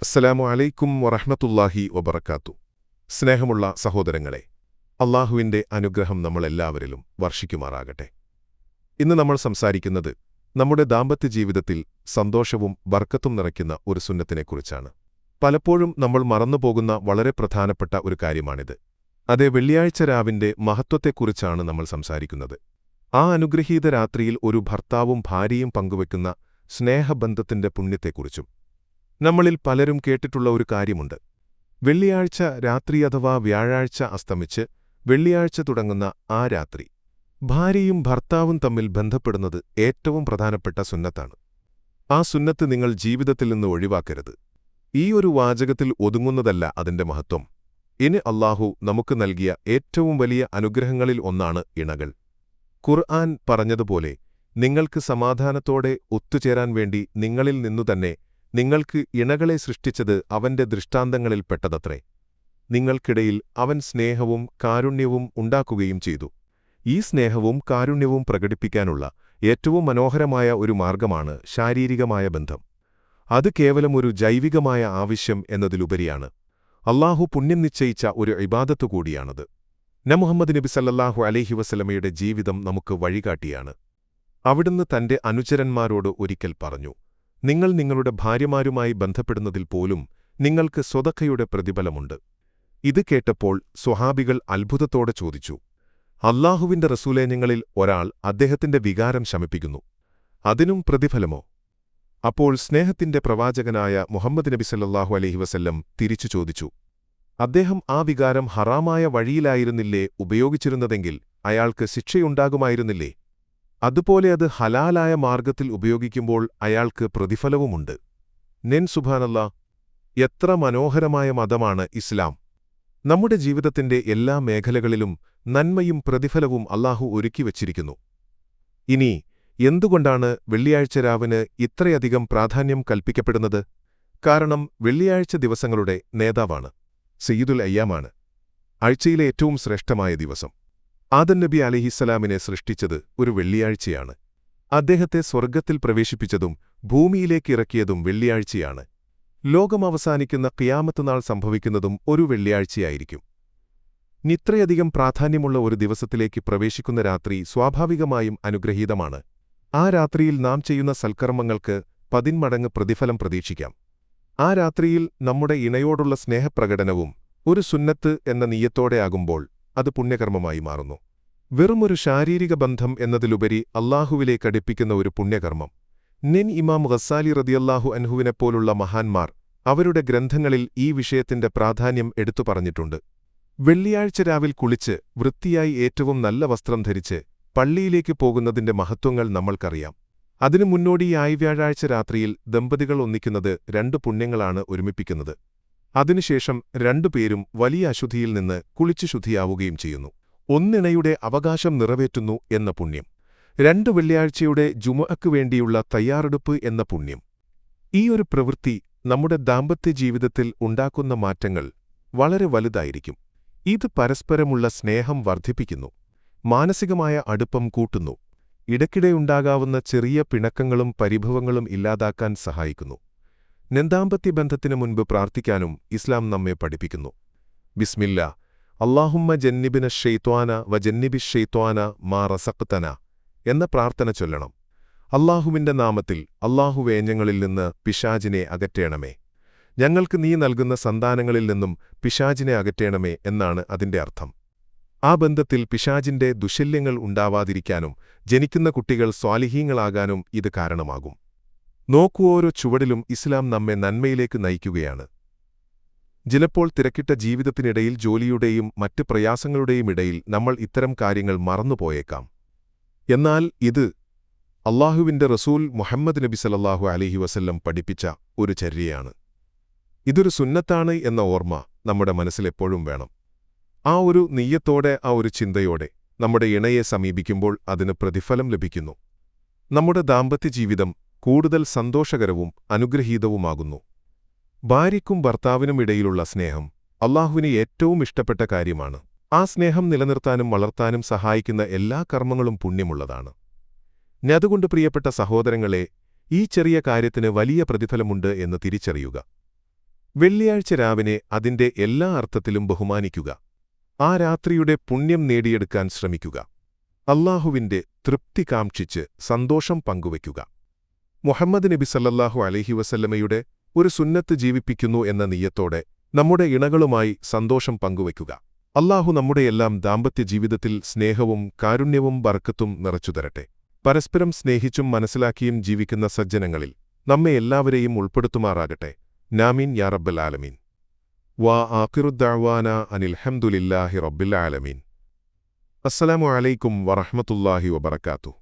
അസ്സലാമു അലൈക്കും വറഹ്മത്തുള്ളാഹി വബറകാത്തു. സ്നേഹമുള്ള സഹോദരങ്ങളെ, അള്ളാഹുവിൻ്റെ അനുഗ്രഹം നമ്മളെല്ലാവരിലും വർഷിക്കുമാറാകട്ടെ. ഇന്ന് നമ്മൾ സംസാരിക്കുന്നത് നമ്മുടെ ദാമ്പത്യ ജീവിതത്തിൽ സന്തോഷവും ബർക്കത്തും നിറയ്ക്കുന്ന ഒരു സുന്നത്തിനെക്കുറിച്ചാണ്. പലപ്പോഴും നമ്മൾ മറന്നുപോകുന്ന വളരെ പ്രധാനപ്പെട്ട ഒരു കാര്യമാണിത്. അതേ, വെള്ളിയാഴ്ച രാവിന്റെ മഹത്വത്തെക്കുറിച്ചാണ് നമ്മൾ സംസാരിക്കുന്നത്. ആ അനുഗ്രഹീത രാത്രിയിൽ ഒരു ഭർത്താവും ഭാര്യയും പങ്കുവെക്കുന്ന സ്നേഹബന്ധത്തിന്റെ പുണ്യത്തെക്കുറിച്ചും. നമ്മളിൽ പലരും കേട്ടിട്ടുള്ള ഒരു കാര്യമുണ്ട്. വെള്ളിയാഴ്ച രാത്രി അഥവാ വ്യാഴാഴ്ച അസ്തമിച്ച് വെള്ളിയാഴ്ച തുടങ്ങുന്ന ആ രാത്രി ഭാര്യയും ഭർത്താവും തമ്മിൽ ബന്ധപ്പെടുന്നത് ഏറ്റവും പ്രധാനപ്പെട്ട സുന്നത്താണ്. ആ സുന്നത്ത് നിങ്ങൾ ജീവിതത്തിൽ നിന്ന് ഒഴിവാക്കരുത്. ഈ ഒരു വാചകത്തിൽ ഒതുങ്ങുന്നതല്ല അതിന്റെ മഹത്വം. ഇനി അല്ലാഹു നമുക്ക് നൽകിയ ഏറ്റവും വലിയ അനുഗ്രഹങ്ങളിൽ ഒന്നാണ് ഇണകൾ. ഖുർആൻ പറഞ്ഞതുപോലെ, നിങ്ങൾക്ക് സമാധാനത്തോടെ ഒത്തുചേരാൻ വേണ്ടി നിങ്ങളിൽ നിന്നുതന്നെ നിങ്ങൾക്ക് ഇണകളെ സൃഷ്ടിച്ചത് അവന്റെ ദൃഷ്ടാന്തങ്ങളിൽപ്പെട്ടതത്രേ. നിങ്ങൾക്കിടയിൽ അവൻ സ്നേഹവും കാരുണ്യവും ഉണ്ടാക്കുകയും ചെയ്തു. ഈ സ്നേഹവും കാരുണ്യവും പ്രകടിപ്പിക്കാനുള്ള ഏറ്റവും മനോഹരമായ ഒരു മാർഗമാണ് ശാരീരികമായ ബന്ധം. അത് കേവലം ഒരു ജൈവികമായ ആവശ്യം എന്നതിലുപരിയാണ്. അല്ലാഹു പുണ്യം നിശ്ചയിച്ച ഒരു ഇബാദത്ത് കൂടിയാണത്. മുഹമ്മദ് നബി സല്ലല്ലാഹു അലൈഹി വസല്ലമയുടെ ജീവിതം നമുക്ക് വഴികാട്ടിയാണ്. അവിടുന്ന് തന്റെ അനുചരന്മാരോട് ഒരിക്കൽ പറഞ്ഞു, നിങ്ങൾ നിങ്ങളുടെ ഭാര്യമാരുമായി ബന്ധപ്പെടുന്നതിൽ പോലും നിങ്ങൾക്ക് സ്വതക്കയുടെ പ്രതിഫലമുണ്ട്. ഇത് കേട്ടപ്പോൾ സ്വഹാബികൾ അത്ഭുതത്തോടെ ചോദിച്ചു, അല്ലാഹുവിന്റെ റസൂലേ, ഞങ്ങളിൽ ഒരാൾ അദ്ദേഹത്തിന്റെ വികാരം ശമിപ്പിക്കുന്നു, അതിനും പ്രതിഫലമോ? അപ്പോൾ സ്നേഹത്തിന്റെ പ്രവാചകനായ മുഹമ്മദ് നബി സല്ലല്ലാഹു അലൈഹി വസല്ലം തിരിച്ചു ചോദിച്ചു, അദ്ദേഹം ആ വികാരം ഹറാമായ വഴിയിലായിരുന്നില്ലേ ഉപയോഗിച്ചിരുന്നതെങ്കിൽ അയാൾക്ക് ശിക്ഷയുണ്ടാകുമായിരുന്നില്ലേ? അതുപോലെ അത് ഹലാലായ മാർഗത്തിൽ ഉപയോഗിക്കുമ്പോൾ അയാൾക്ക് പ്രതിഫലവുമുണ്ട്. സുബ്ഹാനല്ലാ, എത്ര മനോഹരമായ മതമാണ് ഇസ്ലാം! നമ്മുടെ ജീവിതത്തിന്റെ എല്ലാ മേഖലകളിലും നന്മയും പ്രതിഫലവും അല്ലാഹു ഒരുക്കിവച്ചിരിക്കുന്നു. ഇനി എന്തുകൊണ്ടാണ് വെള്ളിയാഴ്ച രാവിന് ഇത്രയധികം പ്രാധാന്യം കൽപ്പിക്കപ്പെടുന്നത്? കാരണം വെള്ളിയാഴ്ച ദിവസങ്ങളുടെ നേതാവാണ്, സയ്യിദുൽ അയ്യാമാണ്, ആഴ്ചയിലെ ഏറ്റവും ശ്രേഷ്ഠമായ ദിവസം. ആദം നബി അലൈഹിസ്സലാമിനെ സൃഷ്ടിച്ചത് ഒരു വെള്ളിയാഴ്ചയാണ്. അദ്ദേഹത്തെ സ്വർഗ്ഗത്തിൽ പ്രവേശിപ്പിച്ചതും ഭൂമിയിലേക്കിറക്കിയതും വെള്ളിയാഴ്ചയാണ്. ലോകം അവസാനിക്കുന്ന ഖിയാമത്ത് നാൾ സംഭവിക്കുന്നതും ഒരു വെള്ളിയാഴ്ചയായിരിക്കും. ഇത്രയധികം പ്രാധാന്യമുള്ള ഒരു ദിവസത്തിലേക്ക് പ്രവേശിക്കുന്ന രാത്രി സ്വാഭാവികമായും അനുഗ്രഹീതമാണ്. ആ രാത്രിയിൽ നാം ചെയ്യുന്ന സൽക്കർമ്മങ്ങൾക്ക് 10 മടങ്ങ് പ്രതിഫലം പ്രതീക്ഷിക്കാം. ആ രാത്രിയിൽ നമ്മുടെ ഇണയോടുള്ള സ്നേഹപ്രകടനവും ഒരു സുന്നത്ത് എന്ന നിയ്യത്തോടെയാകുമ്പോൾ അത് പുണ്യകർമ്മമായി മാറുന്നു. വെറുമൊരു ശാരീരിക ബന്ധം എന്നതിലുപരി അല്ലാഹുവിലേക്കടുപ്പിക്കുന്ന ഒരു പുണ്യകർമ്മം. ഇമാം ഗസ്സാലി റളിയല്ലാഹു അൻഹുവിനെപ്പോലുള്ള മഹാന്മാർ അവരുടെ ഗ്രന്ഥങ്ങളിൽ ഈ വിഷയത്തിന്റെ പ്രാധാന്യം എടുത്തു പറഞ്ഞിട്ടുണ്ട്. വെള്ളിയാഴ്ച രാവിൽ കുളിച്ച് വൃത്തിയായി ഏറ്റവും നല്ല വസ്ത്രം ധരിച്ച് പള്ളിയിലേക്ക് പോകുന്നതിന്റെ മഹത്വങ്ങൾ നമ്മൾക്കറിയാം. അതിനു മുന്നോടിയായി വ്യാഴാഴ്ച രാത്രിയിൽ ദമ്പതികൾ ഒന്നിക്കുന്നത് 2 പുണ്യങ്ങളാണ് ഒരുമിപ്പിക്കുന്നത്. അതിനുശേഷം രണ്ടുപേരും വലിയ അശുദ്ധിയിൽ നിന്ന് കുളിച്ചു ശുദ്ധിയാവുകയും ചെയ്യുന്നു. ഒന്നിണയുടെ അവകാശം നിറവേറ്റുന്നു എന്ന പുണ്യം. 2 വെള്ളിയാഴ്ചയുടെ ജുമുഅക്ക് വേണ്ടിയുള്ള തയ്യാറെടുപ്പ് എന്ന പുണ്യം. ഈ ഒരു പ്രവൃത്തി നമ്മുടെ ദാമ്പത്യ ജീവിതത്തിൽ ഉണ്ടാക്കുന്ന മാറ്റങ്ങൾ വളരെ വലുതായിരിക്കും. ഇത് പരസ്പരമുള്ള സ്നേഹം വർദ്ധിപ്പിക്കുന്നു, മാനസികമായ അടുപ്പം കൂട്ടുന്നു, ഇടയ്ക്കിടെയുണ്ടാകാവുന്ന ചെറിയ പിണക്കങ്ങളും പരിഭവങ്ങളും ഇല്ലാതാക്കാൻ സഹായിക്കുന്നു. ദാമ്പത്യ ബന്ധത്തിനു മുൻപ് പ്രാർത്ഥിക്കാനും ഇസ്ലാം നമ്മെ പഠിപ്പിക്കുന്നു. ബിസ്മില്ലാ അല്ലാഹുമ്മ ജന്നിബിന ശൈത്വാന വ ജന്നിബിശ് ശൈത്വാന മാ റസഖ്തന എന്ന പ്രാർത്ഥന ചൊല്ലണം. അല്ലാഹുവിന്റെ നാമത്തിൽ, അല്ലാഹുവേ, ഞങ്ങളിൽ നിന്ന് പിശാചിനെ അകറ്റേണമേ, ഞങ്ങൾക്ക് നീ നൽകുന്ന സന്താനങ്ങളിൽ നിന്നും പിശാചിനെ അകറ്റേണമേ എന്നാണ് അതിന്റെ അർത്ഥം. ആ ബന്ധത്തിൽ പിശാചിന്റെ ദുശല്യങ്ങൾ ഉണ്ടാവാതിരിക്കാനും ജനിക്കുന്ന കുട്ടികൾ സ്വാലിഹീങ്ങളാകാനും ഇത് കാരണമാകും. നോക്കൂ, ഓരോ ചുവടിലും ഇസ്ലാം നമ്മെ നന്മയിലേക്ക് നയിക്കുകയാണ്. ചിലപ്പോൾ തിരക്കിട്ട ജീവിതത്തിനിടയിൽ, ജോലിയുടെയും മറ്റ് പ്രയാസങ്ങളുടെയും ഇടയിൽ നമ്മൾ ഇത്തരം കാര്യങ്ങൾ മറന്നുപോയേക്കാം. എന്നാൽ ഇത് അല്ലാഹുവിന്റെ റസൂൽ മുഹമ്മദ് നബി സല്ലല്ലാഹു അലൈഹി വസല്ലം പഠിപ്പിച്ച ഒരു ചര്യയാണ്. ഇതൊരു സുന്നത്താണ് എന്ന ഓർമ്മ നമ്മുടെ മനസ്സിലെപ്പോഴും വേണം. ആ ഒരു നിയ്യത്തോടെ, ആ ഒരു ചിന്തയോടെ നമ്മുടെ ഇണയെ സമീപിക്കുമ്പോൾ അതിന് പ്രതിഫലം ലഭിക്കുന്നു. നമ്മുടെ ദാമ്പത്യ ജീവിതം കൂടുതൽ സന്തോഷകരവും അനുഗ്രഹീതവുമാകുന്നു. ഭാര്യയ്ക്കും ഭർത്താവിനുമിടയിലുള്ള സ്നേഹം അല്ലാഹുവിന് ഏറ്റവും ഇഷ്ടപ്പെട്ട കാര്യമാണ്. ആ സ്നേഹം നിലനിർത്താനും വളർത്താനും സഹായിക്കുന്ന എല്ലാ കർമ്മങ്ങളും പുണ്യമുള്ളതാണ്. അതുകൊണ്ട് പ്രിയപ്പെട്ട സഹോദരങ്ങളെ, ഈ ചെറിയ കാര്യത്തിന് വലിയ പ്രതിഫലമുണ്ട് എന്ന് തിരിച്ചറിയുക. വെള്ളിയാഴ്ച രാവിനെ അതിന്റെ എല്ലാ അർത്ഥത്തിലും ബഹുമാനിക്കുക. ആ രാത്രിയുടെ പുണ്യം നേടിയെടുക്കാൻ ശ്രമിക്കുക. അല്ലാഹുവിന്റെ തൃപ്തി കാംക്ഷിച്ച് സന്തോഷം പങ്കുവയ്ക്കുക. മുഹമ്മദ് നബി സല്ലല്ലാഹു അലൈഹി വസല്ലമയുടെ ഒരു സുന്നത്ത് ജീവിപ്പിക്കുന്നു എന്ന നിയ്യത്തോടെ നമ്മുടെ ഇണകളുമായി സന്തോഷം പങ്കുവയ്ക്കുക. അല്ലാഹു നമ്മുടെയെല്ലാം ദാമ്പത്യ ജീവിതത്തിൽ സ്നേഹവും കാരുണ്യവും ബർക്കത്തും നിറച്ചുതരട്ടെ. പരസ്പരം സ്നേഹിച്ചും മനസ്സിലാക്കിയും ജീവിക്കുന്ന സജ്ജനങ്ങളിൽ നമ്മെ എല്ലാവരെയും ഉൾപ്പെടുത്തുമാറാകട്ടെ. നാമീൻ യാ റബ്ബൽ ആലമീൻ. വാ ആഖിറുദ്ദഅ്വാനാ അനിൽ ഹംദുലില്ലാഹി റബ്ബിൽ ആലമീൻ. അസ്സലാമു അലൈക്കും വറഹ്മത്തുള്ളാഹി വബറകാതുഹു.